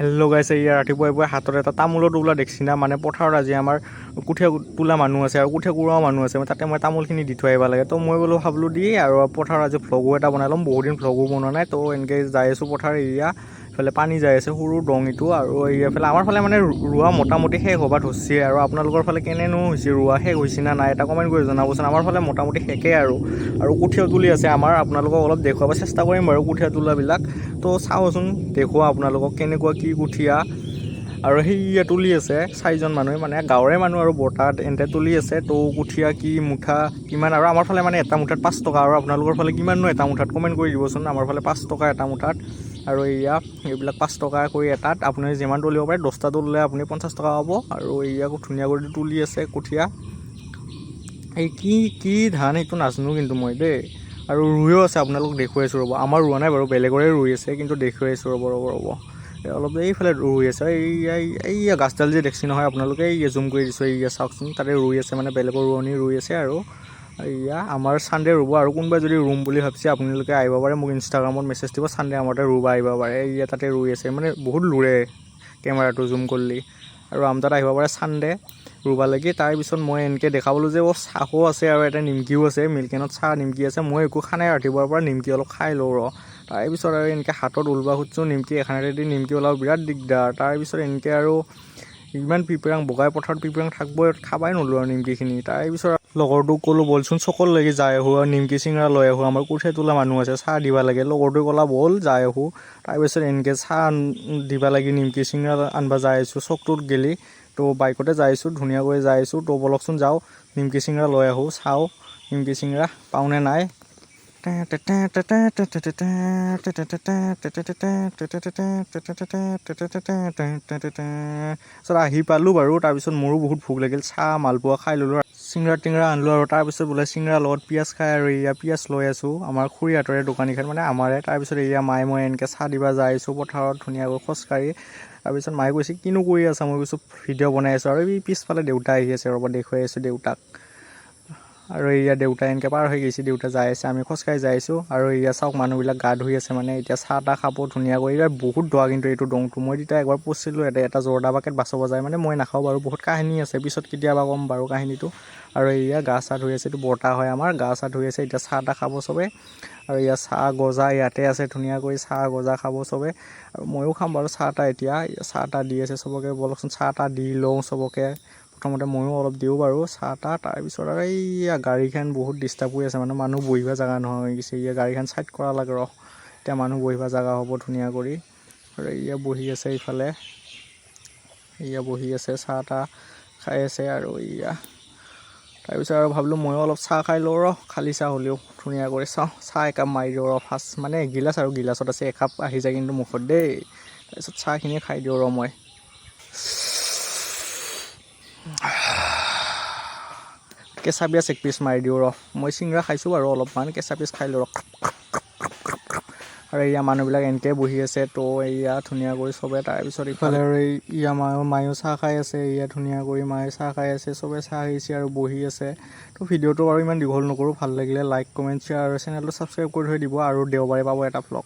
Hello' গাইছ, ইয়াৰ ৰাতিপুৱাই হাতত এটা তামোলৰ টোপোলা দেখছি না। মানে পথাৰত আজি আমাৰ কঠীয়া তোলা মানুহ আছে আৰু কঠীয়া কুৰোৱা মানুহ আছে। তাতে মই তামোলখিনি দি থৈ আহিব লাগে। তো মই বোলো ভাবলোঁ দি আৰু পথাৰত আজি ভ্লগো এটা বনাই ল'ম। বহুত দিন ভ্লগো বনোৱা নাই। তো এনেকৈ যাই আছোঁ পথাৰ এৰিয়া। এইফালে পানী যাই আছে, সৰু দং এইটো। আৰু এইফালে আমাৰ ফালে মানে ৰোৱা মোটামুটি শেষ হ'ব ধৰিছে। আৰু আপোনালোকৰ ফালে কেনেনো হৈছে, ৰোৱা শেষ হৈছে না নাই, এটা কমেণ্ট কৰি জনাবচোন। আমাৰ ফালে মোটামুটি শেষেই আৰু কঠীয়া তুলি আছে আমাৰ। আপোনালোকক অলপ দেখুৱাব চেষ্টা কৰিম বাৰু কঠীয়া তোলাবিলাক। তো চাওঁচোন, দেখুৱাওঁ আপোনালোকক কেনেকুৱা কি কঠীয়া। আৰু সেইয়া তুলি আছে 4জন মানুহে, মানে গাঁৱৰে মানুহ আৰু বৰ্তাত এন্তে তুলি আছে। তো কঠীয়া কি মুঠা কিমান, আৰু আমাৰ ফালে মানে এটা মুঠাত 5 টকা। আৰু আপোনালোকৰ ফালে কিমাননো এটা মুঠাত কমেণ্ট কৰি দিবচোন। আমাৰ ফালে 5 টকা এটা মুঠাত। আৰু এইবিলাক 5 টকা কৰি এটাত আপুনি যিমান তুলিব পাৰে, 10টা তুলিলে আপুনি 50 টকা পাব। আৰু আকৌ ধুনীয়া কৰি তুলি আছে কঠীয়া। এই কি ধান সেইটো নাজানো কিন্তু মই দেই। আৰু ৰুইও আছে, আপোনালোকক দেখুৱাই আছোঁ ৰ'ব। আমাৰ ৰোৱা নাই বাৰু, বেলেগৰে ৰুই আছে, কিন্তু দেখুৱাই আছোঁ ৰ'ব। অলপ এইফালে ৰুই আছে। এইয়া গাছডাল যে দেখছি নহয় আপোনালোকে, জুম কৰি দিছোঁ। চাওকচোন, তাতে ৰুই আছে, মানে বেলেগৰ ৰোৱনী ৰুই আছে। আৰু আমাৰ চানডে ৰুব। আৰু কোনোবাই যদি ৰুম বুলি ভাবিছে আপোনালোকে আহিব পাৰে, মোক ইনষ্টাগ্ৰামত মেছেজ দিব, চানডে আমাৰ তাতে ৰুব আহিব পাৰে। তাতে ৰুই আছে, মানে বহুত লুৰে কেমেৰাটো জুম কৰিলে। আৰু আমাৰ তাত আহিব পাৰে চানডে ৰুব লাগি। তাৰপিছত মই এনেকৈ দেখাবলৈ যে চাহো আছে আৰু এটা নিমকিও আছে। মিল্কেনত চাহ নিমকি আছে। মই একো খোৱা নাই ৰাতিপুৱাৰ পৰা, নিমকি অলপ খাই লওঁ তাৰপিছত আৰু এনেকৈ হাতত ওলবা খুজিছোঁ নিমকি এখনেদি, নিমকি ওলাব বিৰাট দিগদাৰ। তাৰপিছত এনেকৈ আৰু ইমান পিপৰাং বগাই পথাৰত পিপৰাং থাকিবই, খাবাই নলোঁ আৰু নিমকিখিনি। তাৰপিছত লগৰটোক ক'লোঁ বলচোন চকল লাগি যাই আহোঁ আৰু নিমকি চিঙৰা লৈ আহোঁ, আমাৰ কঠীয়া তোলা মানুহ আছে, চাহ দিব লাগে। লগৰটোৱে ক'লা বল যাই আহোঁ। তাৰপিছত এনেকৈ চাহ দিব লাগি নিমকি চিঙৰা আনবা যাই আছোঁ চকটোত গেলি। তো বাইকতে যাই আছোঁ, ধুনীয়াকৈ যাই আছোঁ। তো বলকচোন যাওঁ, নিমকি চিঙৰা লৈ আহোঁ, চাওঁ নিমকি চিঙৰা পাওঁনে নাই। আহি পালোঁ বাৰু। তাৰপিছত মোৰো বহুত ভোক লাগিল, চাহ মালপোৱা খাই ল'লোঁ, চিঙৰা টিঙৰা আনিলোঁ। আৰু তাৰপিছত বোলে চিঙৰা লগত পিঁয়াজ খাই, আৰু পিঁয়াজ লৈ আছোঁ। আমাৰ খুৰীহঁতৰে দোকানীখন, মানে আমাৰে। তাৰপিছত মায়ে মই এনেকৈ চাহ দিব যাই আছোঁ পথাৰত ধুনীয়াকৈ খোজকাঢ়ি। তাৰপিছত মায়ে কৈছে কিনো কৰি আছা, মই কৈছোঁ ভিডিঅ' বনাই আছোঁ। আৰু পিছফালে দেউতা আহি আছে ৰ'ব, দেখুৱাই আছোঁ দেউতাক। আৰু দেউতা এনেকৈ পাৰ হৈ গৈছে, দেউতা যাই আছে, আমি খোজকাঢ়ি যাই আছোঁ। আৰু চাওক মানুহবিলাক গা ধুই আছে, মানে এতিয়া চাহ তাহ খাব ধুনীয়াকৈ। বহুত দোৱা কিন্তু এইটো দংটো, মই তেতিয়া একবাৰ পঢ়ছিলোঁ, এটা জৰ্দা বাকেট বাচাব যায়, মানে মই নাখাওঁ বাৰু, বহুত কাহিনী আছে, পিছত কেতিয়াবা ক'ম বাৰু কাহিনীটো। আৰু গা চা ধুই আছে, এইটো বৰ্তা হয় আমাৰ, গা চা ধুই আছে। এতিয়া চাহ তাহ খাব চবে। আৰু চাহ গজা ইয়াতে আছে, ধুনীয়াকৈ চাহ গজা খাব চবে। আৰু ময়ো খাম বাৰু চাহ তাহ। এতিয়া চাহ তাহ দি আছে চবকে, বলকচোন চাহ তাহ দি লওঁ চবকে। প্ৰথমতে ময়ো অলপ দিওঁ বাৰু চাহ তাহ। তাৰপিছত আৰু গাড়ীখন বহুত ডিষ্টাৰ্ব কৰি আছে, মানে মানুহ বহিব জেগা নোহোৱা হৈ গৈছে। গাড়ীখন চাইড কৰা লাগে এতিয়া মানুহ বহিব জেগা হ'ব ধুনীয়া কৰি। আৰু বহি আছে ইফালে, বহি আছে, চাহ তাহ খাই আছে। আৰু তাৰপিছত আৰু ভাবিলোঁ ময়ো অলপ চাহ খাই লওঁ খালী চাহ হ'লেও ধুনীয়া কৰি চাহ একাপ মাৰি দিওঁ ফাৰ্ষ্ট, মানে এগিলাচ, আৰু গিলাচত আছে একাপ আহি যায় কিন্তু মুখত দেই। তাৰপিছত চাহখিনি খাই দিওঁ মই। কেঁচা পিঁয়াজ এক পিচ মাৰি দিওঁ মই চিঙৰা খাইছোঁ বাৰু অলপমান, কেঁচা পিঁয়াজ খাই লওঁ আৰু মানুহবিলাক এনেকৈ বহি আছে। তো ধুনীয়া কৰি চবে। তাৰপিছত ইফালে আৰু মায়েও চাহ খাই আছে। ধুনীয়া কৰি মায়ে চাহ খাই আছে, চবে চাহ খাইছে আৰু বহি আছে। তো ভিডিঅ'টো বাৰু ইমান দীঘল নকৰোঁ, ভাল লাগিলে লাইক কমেণ্ট শ্বেয়াৰ আৰু চেনেলটো ছাবস্ক্ৰাইব কৰি থৈ দিব। আৰু দেওবাৰে পাব এটা ভ্লগ।